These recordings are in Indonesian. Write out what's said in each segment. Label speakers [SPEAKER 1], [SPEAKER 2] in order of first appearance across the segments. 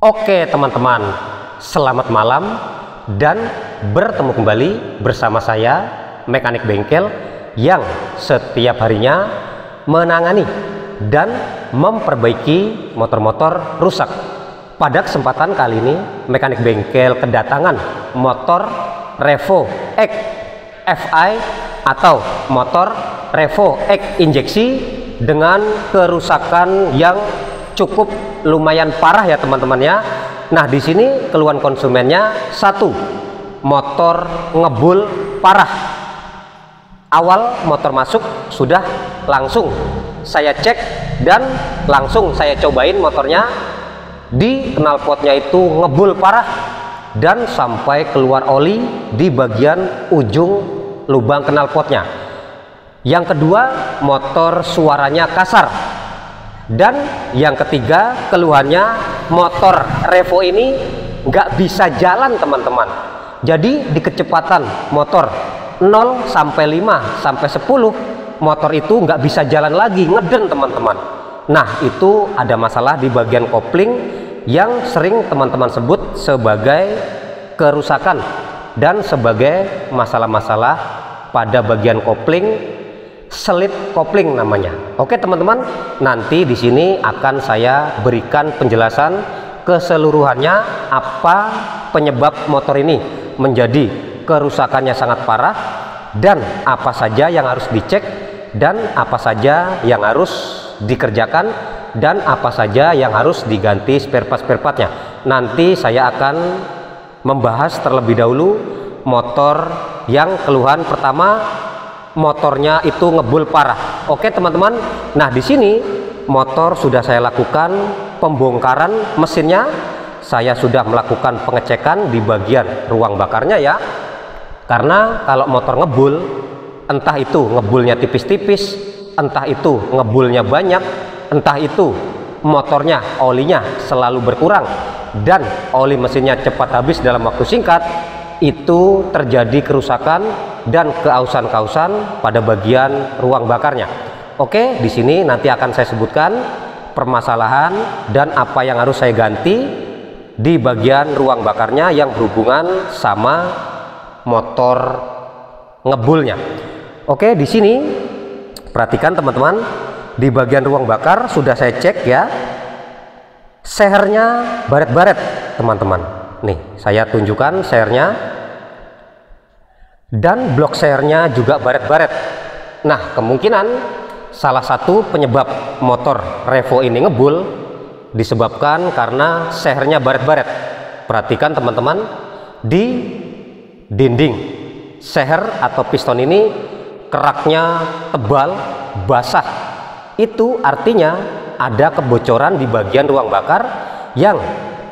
[SPEAKER 1] Oke teman-teman, selamat malam dan bertemu kembali bersama saya, mekanik bengkel yang setiap harinya menangani dan memperbaiki motor-motor rusak. Pada kesempatan kali ini, mekanik bengkel kedatangan motor Revo X FI atau motor Revo X injeksi dengan kerusakan yang cukup lumayan parah ya teman-teman ya. Nah, di sini keluhan konsumennya satu, motor ngebul parah. Awal motor masuk sudah langsung saya cek dan langsung saya cobain motornya. Di knalpotnya itu ngebul parah dan sampai keluar oli di bagian ujung lubang knalpotnya. Yang kedua, motor suaranya kasar. Dan yang ketiga, keluhannya motor Revo ini nggak bisa jalan teman-teman. Jadi di kecepatan motor 0 sampai 5 sampai 10 motor itu nggak bisa jalan lagi, ngeden teman-teman. Nah, itu ada masalah di bagian kopling yang sering teman-teman sebut sebagai kerusakan dan sebagai masalah-masalah pada bagian kopling, selip kopling namanya. Oke teman-teman, nanti di sini akan saya berikan penjelasan keseluruhannya apa penyebab motor ini menjadi kerusakannya sangat parah dan apa saja yang harus dicek dan apa saja yang harus dikerjakan dan apa saja yang harus diganti spare part-nya. Nanti saya akan membahas terlebih dahulu motor yang keluhan pertama, motornya itu ngebul parah. Oke teman-teman, nah di sini motor sudah saya lakukan pembongkaran mesinnya, saya sudah melakukan pengecekan di bagian ruang bakarnya ya. Karena kalau motor ngebul, entah itu ngebulnya tipis-tipis, entah itu ngebulnya banyak, entah itu motornya olinya selalu berkurang dan oli mesinnya cepat habis dalam waktu singkat, itu terjadi kerusakan dan keausan-kausan pada bagian ruang bakarnya. Oke, di sini nanti akan saya sebutkan permasalahan dan apa yang harus saya ganti di bagian ruang bakarnya yang berhubungan sama motor ngebulnya. Oke, di sini perhatikan teman-teman, di bagian ruang bakar sudah saya cek ya, sehernya baret-baret teman-teman. Nih, saya tunjukkan sehernya dan blok sehernya juga baret-baret. Nah, kemungkinan salah satu penyebab motor Revo ini ngebul disebabkan karena sehernya baret-baret. Perhatikan teman-teman, di dinding seher atau piston ini keraknya tebal, basah. Itu artinya ada kebocoran di bagian ruang bakar yang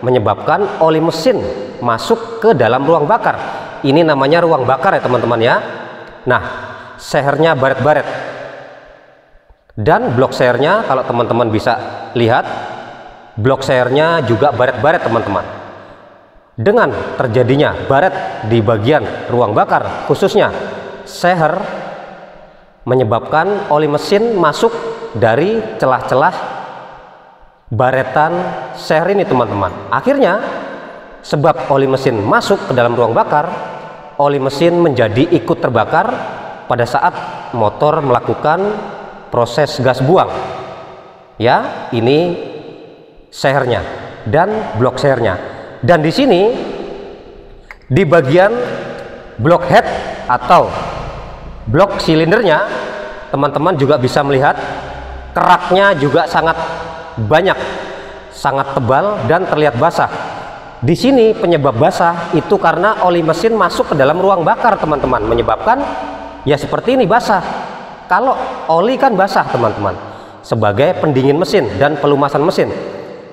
[SPEAKER 1] menyebabkan oli mesin masuk ke dalam ruang bakar. Ini namanya ruang bakar ya teman-teman ya. Nah, sehernya baret-baret dan blok sehernya, kalau teman-teman bisa lihat, blok sehernya juga baret-baret teman-teman. Dengan terjadinya baret di bagian ruang bakar, khususnya seher, menyebabkan oli mesin masuk dari celah-celah baretan seher ini teman-teman. Akhirnya sebab oli mesin masuk ke dalam ruang bakar, oli mesin menjadi ikut terbakar pada saat motor melakukan proses gas buang ya. Ini sehernya dan blok sehernya. Dan di sini di bagian blok head atau blok silindernya, teman-teman juga bisa melihat keraknya juga sangat banyak, sangat tebal dan terlihat basah. Di sini penyebab basah itu karena oli mesin masuk ke dalam ruang bakar teman-teman, menyebabkan ya seperti ini basah. Kalau oli kan basah teman-teman sebagai pendingin mesin dan pelumasan mesin.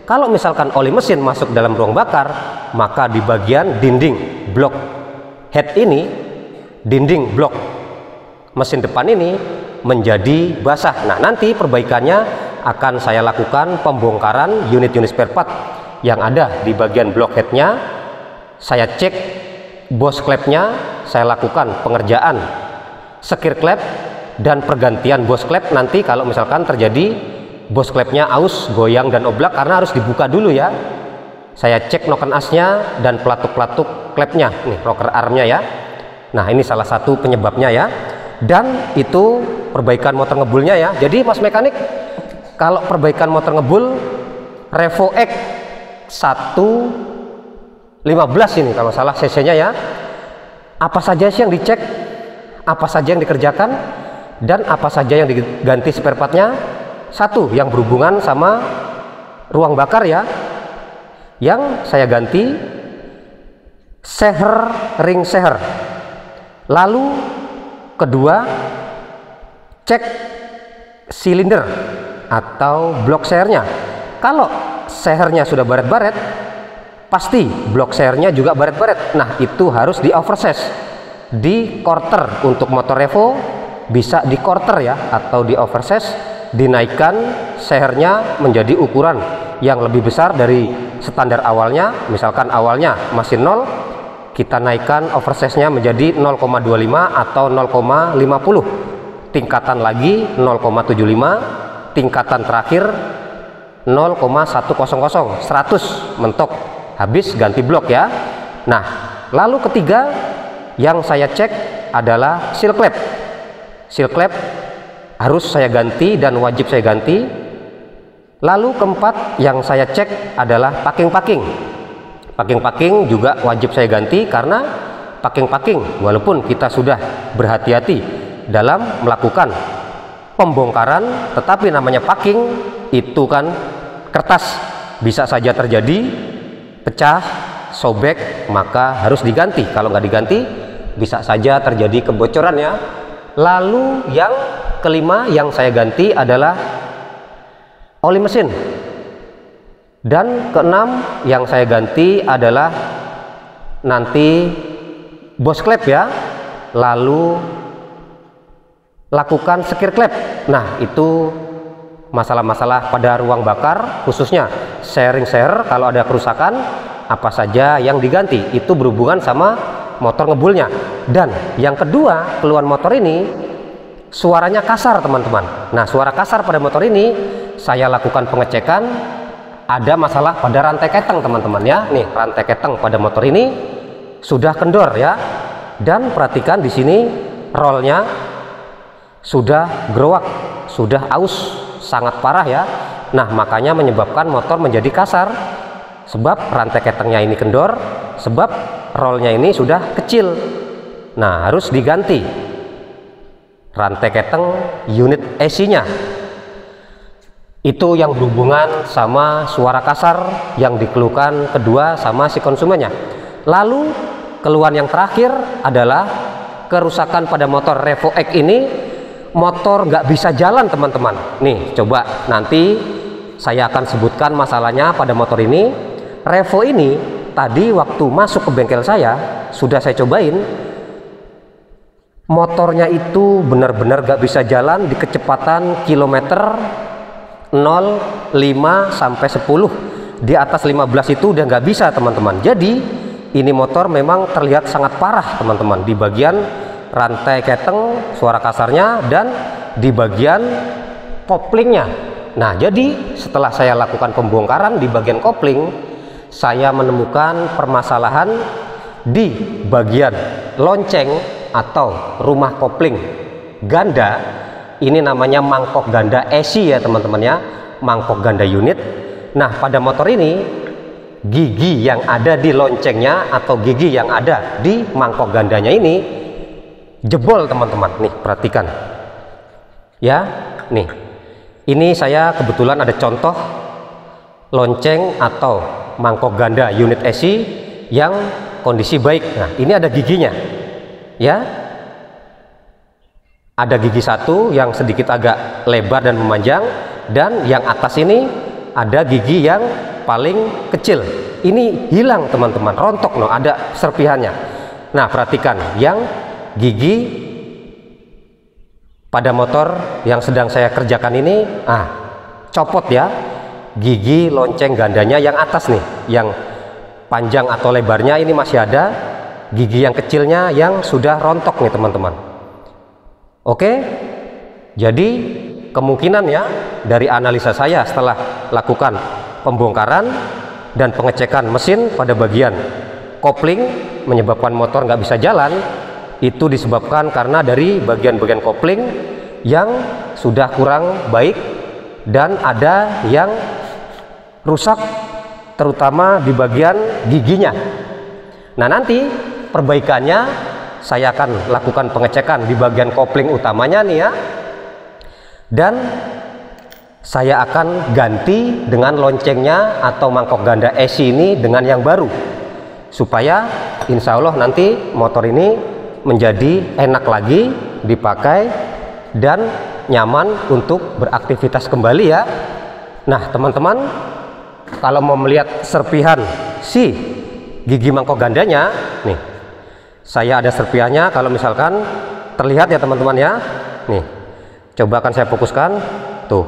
[SPEAKER 1] Kalau misalkan oli mesin masuk dalam ruang bakar, maka di bagian dinding blok head ini, dinding blok mesin depan ini menjadi basah. Nah, nanti perbaikannya akan saya lakukan pembongkaran unit-unit spare part yang ada di bagian blok headnya. Saya cek bos klepnya, saya lakukan pengerjaan sekir klep dan pergantian bos klep. Nanti kalau misalkan terjadi bos klepnya aus, goyang dan oblak, karena harus dibuka dulu ya. saya cek noken asnya dan pelatuk-pelatuk klepnya, nih rocker armnya ya. Nah ini salah satu penyebabnya ya. Dan itu perbaikan motor ngebulnya ya. Jadi mas mekanik, kalau perbaikan motor ngebul Revo X 115 ini kalau salah cc nya ya, apa saja sih yang dicek, apa saja yang dikerjakan, dan apa saja yang diganti spare partnya. Satu yang berhubungan sama ruang bakar ya, yang saya ganti seher, ring seher. Lalu kedua, cek silinder atau blok sehernya. Kalau sehernya sudah baret-baret, pasti blok sehernya juga baret-baret. Nah itu harus di oversize, di quarter. Untuk motor Revo bisa di quarter ya, atau di oversize, dinaikkan sehernya menjadi ukuran yang lebih besar dari standar awalnya. Misalkan awalnya masih 0, kita naikkan oversize-nya menjadi 0,25 atau 0,50, tingkatan lagi 0,75, tingkatan terakhir 0,100, 100 mentok, habis ganti blok ya. Nah lalu ketiga yang saya cek adalah seal klep. Seal klep harus saya ganti dan wajib saya ganti. Lalu keempat yang saya cek adalah packing. Packing juga wajib saya ganti, karena packing walaupun kita sudah berhati-hati dalam melakukan pembongkaran, tetapi namanya packing itu kan kertas, bisa saja terjadi pecah, sobek, maka harus diganti. Kalau nggak diganti bisa saja terjadi kebocoran ya. Lalu yang kelima yang saya ganti adalah oli mesin. Dan keenam yang saya ganti adalah nanti bos klep ya. Lalu lakukan sekir klep. Nah itu masalah-masalah pada ruang bakar, khususnya sharing seher. Kalau ada kerusakan apa saja yang diganti, itu berhubungan sama motor ngebulnya. Dan yang kedua, keluhan motor ini suaranya kasar teman-teman. Nah suara kasar pada motor ini saya lakukan pengecekan, ada masalah pada rantai keteng teman-teman ya. Nih rantai keteng pada motor ini sudah kendor ya. Dan perhatikan di sini rollnya sudah gerowak, sudah aus, sangat parah ya. Nah makanya menyebabkan motor menjadi kasar, sebab rantai ketengnya ini kendor, sebab rollnya ini sudah kecil. Nah harus diganti rantai keteng unit AC nya. Itu yang berhubungan sama suara kasar yang dikeluhkan kedua sama si konsumennya. Lalu keluhan yang terakhir adalah kerusakan pada motor Revo X ini. Motor nggak bisa jalan teman-teman. Nih coba nanti saya akan sebutkan masalahnya pada motor ini. Revo ini tadi waktu masuk ke bengkel saya sudah saya cobain, motornya itu benar-benar nggak bisa jalan di kecepatan kilometer 0,5 sampai 10. Di atas 15 itu udah nggak bisa teman-teman. Jadi ini motor memang terlihat sangat parah teman-teman, di bagian rantai keteng suara kasarnya dan di bagian koplingnya. Nah jadi setelah saya lakukan pembongkaran di bagian kopling, saya menemukan permasalahan di bagian lonceng atau rumah kopling ganda. Ini namanya mangkok ganda AC ya teman-teman ya, mangkok ganda unit. Nah pada motor ini gigi yang ada di loncengnya atau gigi yang ada di mangkok gandanya ini jebol teman-teman. Nih perhatikan ya, nih ini saya kebetulan ada contoh lonceng atau mangkok ganda unit AC yang kondisi baik. Nah ini ada giginya ya, ada gigi satu yang sedikit agak lebar dan memanjang, dan yang atas ini ada gigi yang paling kecil. Ini hilang teman-teman, rontok no, ada serpihannya. Nah perhatikan yang gigi pada motor yang sedang saya kerjakan ini, copot ya, gigi lonceng gandanya yang atas nih, yang panjang atau lebarnya ini masih ada, gigi yang kecilnya yang sudah rontok nih teman-teman. Oke, jadi kemungkinan ya dari analisa saya setelah lakukan pembongkaran dan pengecekan mesin pada bagian kopling menyebabkan motor nggak bisa jalan, itu disebabkan karena dari bagian-bagian kopling yang sudah kurang baik dan ada yang rusak, terutama di bagian giginya. Nah, nanti perbaikannya saya akan lakukan pengecekan di bagian kopling utamanya nih ya, dan saya akan ganti dengan loncengnya atau mangkok ganda esi ini dengan yang baru, supaya insya Allah nanti motor ini menjadi enak lagi dipakai dan nyaman untuk beraktivitas kembali ya. Nah teman-teman, kalau mau melihat serpihan si gigi mangkok gandanya nih, saya ada serpihannya. Kalau misalkan terlihat ya teman-teman ya, nih coba akan saya fokuskan tuh,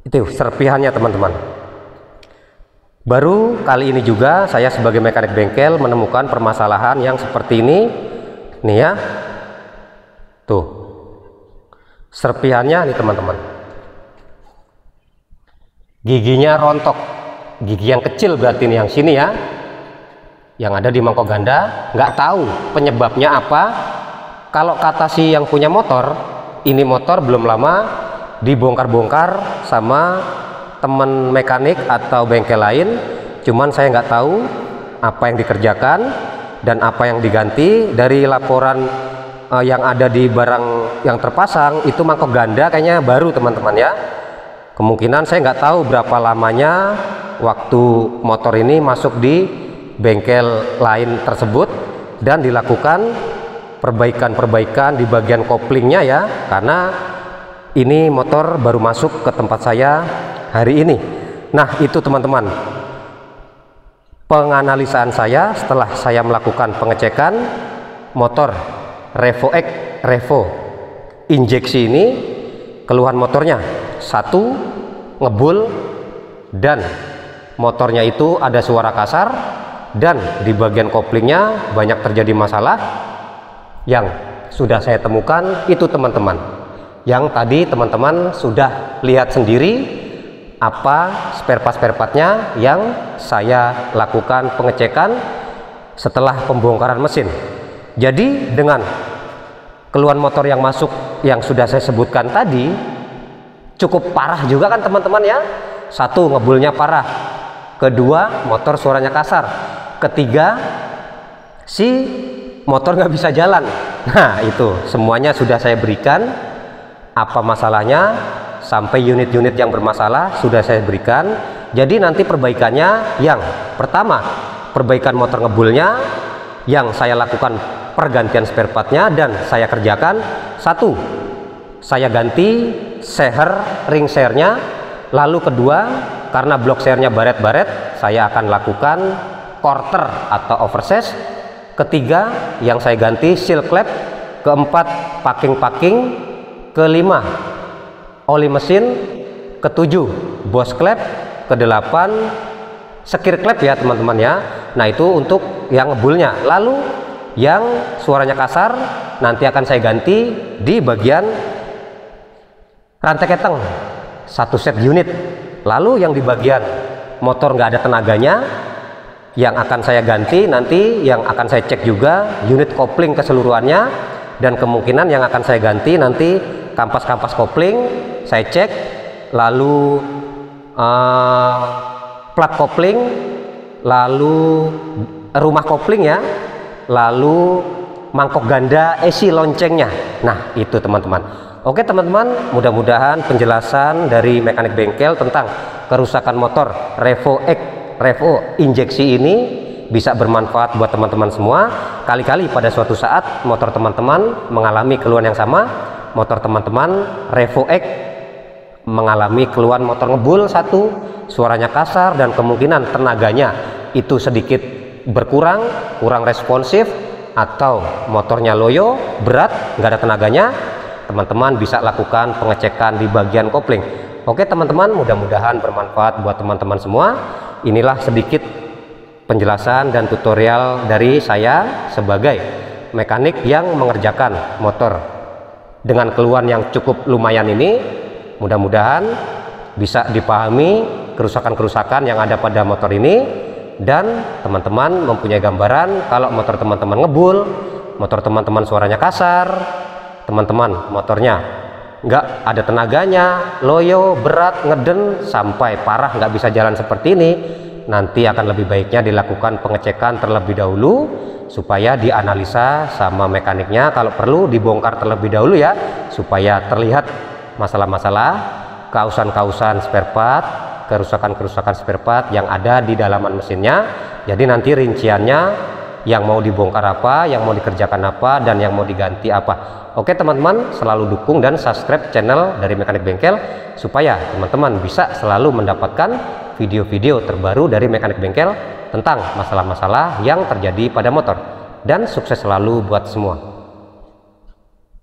[SPEAKER 1] itu serpihannya teman-teman. Baru kali ini juga saya sebagai mekanik bengkel menemukan permasalahan yang seperti ini nih ya, tuh serpihannya nih teman-teman, giginya rontok, gigi yang kecil berarti nih yang sini ya, yang ada di mangkok ganda. Nggak tahu penyebabnya apa. Kalau kata si yang punya motor, ini motor belum lama dibongkar-bongkar sama teman mekanik atau bengkel lain, cuman saya nggak tahu apa yang dikerjakan dan apa yang diganti. Dari laporan yang ada di barang yang terpasang itu mangkok ganda kayaknya baru teman-teman ya. Kemungkinan saya nggak tahu berapa lamanya waktu motor ini masuk di bengkel lain tersebut dan dilakukan perbaikan-perbaikan di bagian koplingnya ya, karena ini motor baru masuk ke tempat saya hari ini. Nah itu teman-teman penganalisaan saya setelah saya melakukan pengecekan motor Revo X Revo injeksi ini. Keluhan motornya satu, ngebul, dan motornya itu ada suara kasar, dan di bagian koplingnya banyak terjadi masalah yang sudah saya temukan itu teman-teman, yang tadi teman-teman sudah lihat sendiri apa spare part-nya yang saya lakukan pengecekan setelah pembongkaran mesin. Jadi dengan keluhan motor yang masuk yang sudah saya sebutkan tadi cukup parah juga kan teman-teman ya. Satu, ngebulnya parah. Kedua, motor suaranya kasar. Ketiga, si motor nggak bisa jalan. Nah itu semuanya sudah saya berikan apa masalahnya, sampai unit-unit yang bermasalah sudah saya berikan. Jadi nanti perbaikannya, yang pertama perbaikan motor ngebulnya yang saya lakukan pergantian spare partnya dan saya kerjakan. Satu, saya ganti seher ring sernya. Lalu kedua, karena blok sernya baret-baret, saya akan lakukan quarter atau oversize. Ketiga, yang saya ganti seal klep. Keempat, packing. Kelima, oli mesin. Ketujuh, bos klep. Kedelapan, sekir klep ya teman-teman ya. Nah itu untuk yang ngebulnya. Lalu yang suaranya kasar nanti akan saya ganti di bagian rantai keteng, satu set unit. Lalu yang di bagian motor nggak ada tenaganya, yang akan saya ganti nanti, yang akan saya cek juga unit kopling keseluruhannya, dan kemungkinan yang akan saya ganti nanti kampas-kampas kopling saya cek, lalu plat kopling, lalu rumah kopling ya, lalu mangkok ganda esi loncengnya. Nah itu teman-teman. Oke teman-teman, mudah-mudahan penjelasan dari mekanik bengkel tentang kerusakan motor Revo X Revo injeksi ini bisa bermanfaat buat teman-teman semua. Kali-kali pada suatu saat motor teman-teman mengalami keluhan yang sama, motor teman-teman Revo X mengalami keluhan motor ngebul satu, suaranya kasar, dan kemungkinan tenaganya itu sedikit berkurang, kurang responsif, atau motornya loyo, berat, nggak ada tenaganya, teman-teman bisa lakukan pengecekan di bagian kopling. Oke teman-teman, mudah-mudahan bermanfaat buat teman-teman semua. Inilah sedikit penjelasan dan tutorial dari saya sebagai mekanik yang mengerjakan motor dengan keluhan yang cukup lumayan ini. Mudah-mudahan bisa dipahami kerusakan-kerusakan yang ada pada motor ini, dan teman-teman mempunyai gambaran kalau motor teman-teman ngebul, motor teman-teman suaranya kasar, teman-teman motornya nggak ada tenaganya, loyo, berat, ngeden, sampai parah nggak bisa jalan seperti ini, nanti akan lebih baiknya dilakukan pengecekan terlebih dahulu supaya dianalisa sama mekaniknya, kalau perlu dibongkar terlebih dahulu ya, supaya terlihat masalah-masalah, kausan-kausan spare part, kerusakan-kerusakan spare part yang ada di dalaman mesinnya. Jadi nanti rinciannya yang mau dibongkar apa, yang mau dikerjakan apa, dan yang mau diganti apa. Oke teman-teman, selalu dukung dan subscribe channel dari Mekanik Bengkel supaya teman-teman bisa selalu mendapatkan video-video terbaru dari Mekanik Bengkel tentang masalah-masalah yang terjadi pada motor. Dan sukses selalu buat semua.